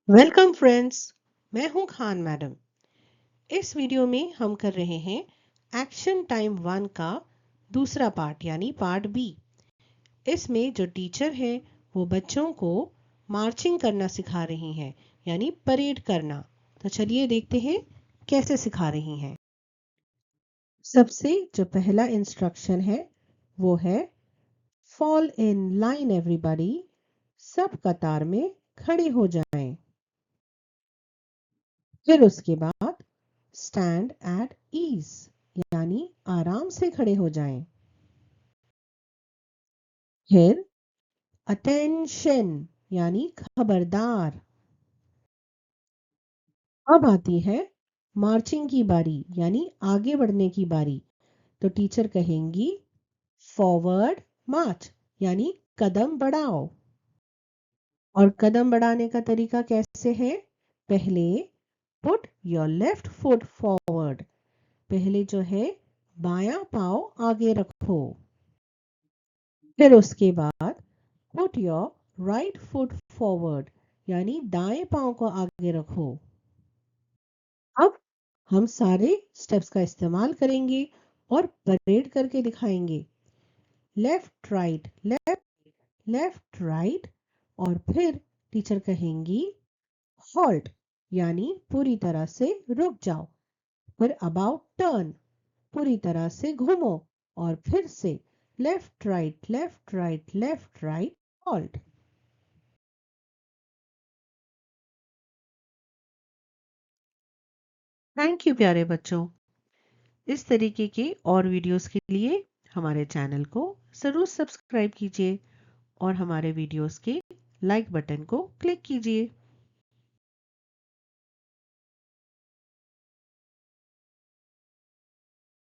Welcome friends, मैं हूं Khan madam. इस वीडियो में हम कर रहे हैं एक्शन टाइम 1 का दूसरा पार्ट यानी पार्ट बी। इसमें जो टीचर है वो बच्चों को मार्चिंग करना सिखा रही हैं यानी परेड करना। तो चलिए देखते हैं कैसे सिखा रही हैं। सबसे जो पहला इंस्ट्रक्शन है वो है फॉल इन लाइन एवरीबॉडी, सब कतार में खड़े हो जाएं। फिर उसके बाद स्टैंड एट ईज यानी आराम से खड़े हो जाएं। फिर अटेंशन यानी खबरदार। अब आती है मार्चिंग की बारी यानी आगे बढ़ने की बारी। तो टीचर कहेंगी फॉरवर्ड मार्च यानी कदम बढ़ाओ। और कदम बढ़ाने का तरीका कैसे है? पहले put your left foot forward, पहले जो है बायां पाँव आगे रखो। फिर उसके बाद put your right foot forward यानी दाएं पांव को आगे रखो। अब हम सारे स्टेप्स का इस्तेमाल करेंगे और परेड करके दिखाएंगे। Left right left left right. और फिर टीचर कहेंगी हॉल्ट यानी पूरी तरह से रुक जाओ। फिर अबाउट टर्न, पूरी तरह से घूमो। और फिर से left right left right left right halt. Thank you प्यारे बच्चों। इस तरीके के और वीडियोस के लिए हमारे चैनल को ज़रूर सब्सक्राइब कीजिए और हमारे वीडियोस के लाइक बटन को क्लिक कीजिए।